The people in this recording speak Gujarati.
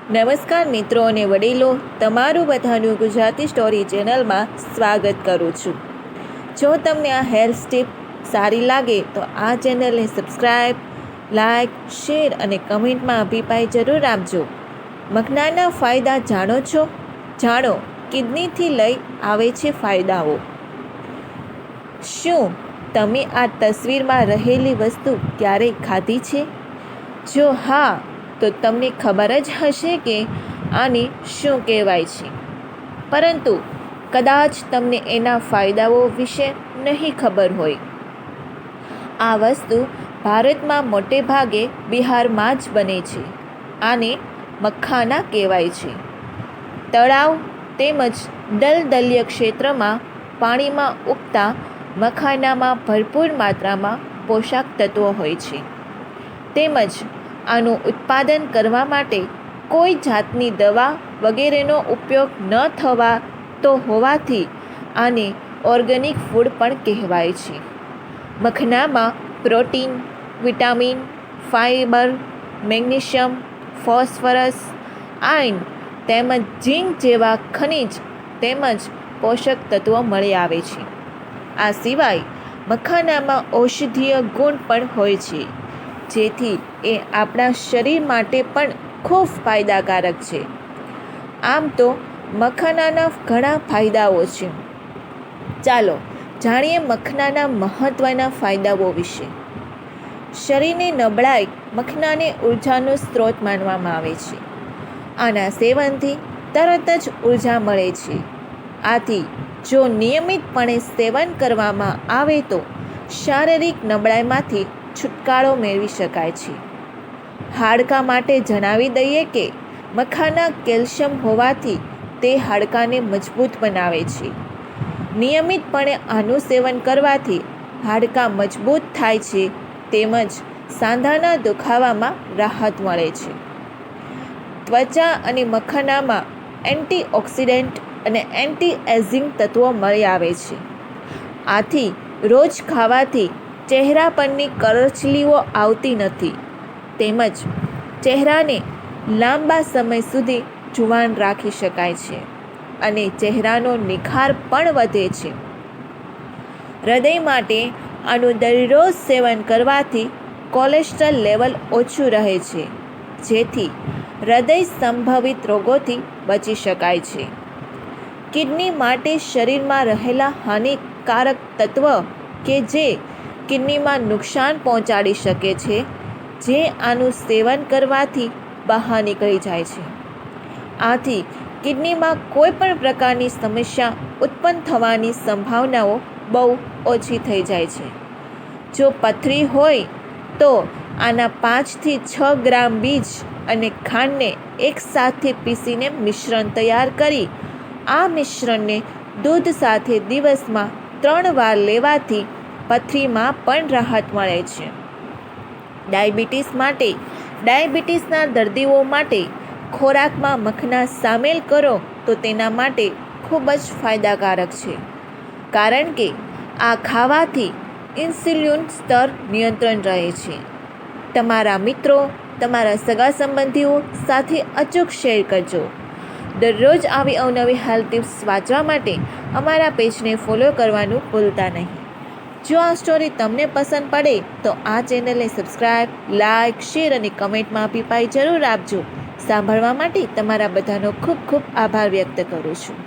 નમસ્કાર મિત્રો અને વડીલો, તમારું બધાનું ગુજરાતી સ્ટોરી ચેનલમાં સ્વાગત કરું છું. જો તમને આ હેલ્થ ટિપ સારી લાગે તો આ ચેનલને સબસ્ક્રાઈબ, લાઈક, શેર અને કમેન્ટમાં અભિપ્રાય જરૂર આપજો. મખનાના ફાયદા જાણો છો? જાણો કિડનીથી લઈ આવે છે ફાયદાઓ. શું તમે આ તસવીરમાં રહેલી વસ્તુ ક્યારેય ખાધી છે? જો હા, તો તમને ખબર જ હશે કે આને શું કહેવાય છે, પરંતુ કદાચ તમને એના ફાયદાઓ વિશે નહીં ખબર હોય. આ વસ્તુ ભારતમાં મોટે ભાગે બિહારમાં જ બને છે. આને મખાના કહેવાય છે. તળાવ તેમજ દલદલીય ક્ષેત્રમાં પાણીમાં ઉગતા મખાનામાં ભરપૂર માત્રામાં પોષક તત્વો હોય છે. તેમજ આનું ઉત્પાદન કરવા માટે કોઈ જાતની દવા વગેરેનો ઉપયોગ ન થવાતો હોવાથી આને ઓર્ગેનિક ફૂડ પણ કહેવાય છે. મખનામાં protein, vitamin, fibre, magnesium, phosphorus, iron તેમજ ઝીંક જેવા ખનિજ તેમજ પોષક તત્વો મળી આવે છે. આ સિવાય મખાનામાં ઔષધીય ગુણ પણ હોય છે, જેથી એ આપણા શરીર માટે પણ ખૂબ ફાયદાકારક છે. આમ તો મખાનાના ઘણા ફાયદાઓ છે. ચાલો જાણીએ મખાનાના મહત્ત્વના ફાયદાઓ વિશે. શરીરની નબળાઈ મખાનાને ઉર્જાનો સ્ત્રોત માનવામાં આવે છે. આના સેવનથી તરત જ ઉર્જા મળે છે. આથી જો નિયમિતપણે સેવન કરવામાં આવે તો શારીરિક નબળાઈમાંથી છુટકારો મેળવી શકાય છે. હાડકાં માટે જણાવી દઈએ કે મખાના કેલ્શિયમ હોવાથી તે હાડકાંને મજબૂત બનાવે છે. નિયમિતપણે આનું સેવન કરવાથી હાડકાં મજબૂત થાય છે તેમજ સાંધાના દુખાવામાં રાહત મળે છે. ત્વચા અને મખાનામાં એન્ટીઓક્સિડન્ટ અને એન્ટી એજિંગ તત્વો મળી આવે છે. આથી રોજ ખાવાથી ચહેરા પરની કરચલીઓ આવતી નથી તેમજ ચહેરાને લાંબા સમય સુધી જુવાન રાખી શકાય છે અને ચહેરાનો નિખાર પણ વધે છે. હૃદય માટે આનું દરરોજ સેવન કરવાથી કોલેસ્ટ્રોલ લેવલ ઓછું રહે છે, જેથી હૃદય સંભવિત રોગોથી બચી શકાય છે. કિડની માટે શરીરમાં રહેલા હાનિકારક તત્વ કે જે કિડનીમાં નુકસાન પહોંચાડી શકે છે, જે આનું સેવન કરવાથી બહાર નીકળી જાય છે. આથી કિડનીમાં કોઈ પણ પ્રકારની સમસ્યા ઉત્પન્ન થવાની સંભાવનાઓ બહુ ઓછી થઈ જાય છે. જો પથરી હોય તો આના 5 થી 6 ગ્રામ બીજ અને ખાંડને એકસાથે પીસીને મિશ્રણ તૈયાર કરી આ મિશ્રણને દૂધ સાથે દિવસમાં 3 વાર લેવાથી પથરીમાં પણ રાહત મળે છે. ડાયાબિટીસના દર્દીઓ માટે ખોરાકમાં મખના સામેલ કરો તો તેના માટે ખૂબ જ ફાયદાકારક છે, કારણ કે આ ખાવાથી ઇન્સ્યુલિન સ્તર નિયંત્રણ રહે છે. તમારા મિત્રો, તમારા સગા સંબંધીઓ સાથે અચૂક શેર કરજો. દરરોજ આવી અવનવી હેલ્થ ટિપ્સ વાંચવા માટે અમારા પેજને ફોલો કરવાનું ભૂલતા નહીં. જો આ સ્ટોરી તમને પસંદ પડે તો આ ચેનલને સબસ્ક્રાઈબ, લાઈક, શેર અને કમેન્ટમાં અભિપ્રાય જરૂર આપજો. સાંભળવા માટે તમારા બધાનો ખૂબ ખૂબ આભાર વ્યક્ત કરું છું.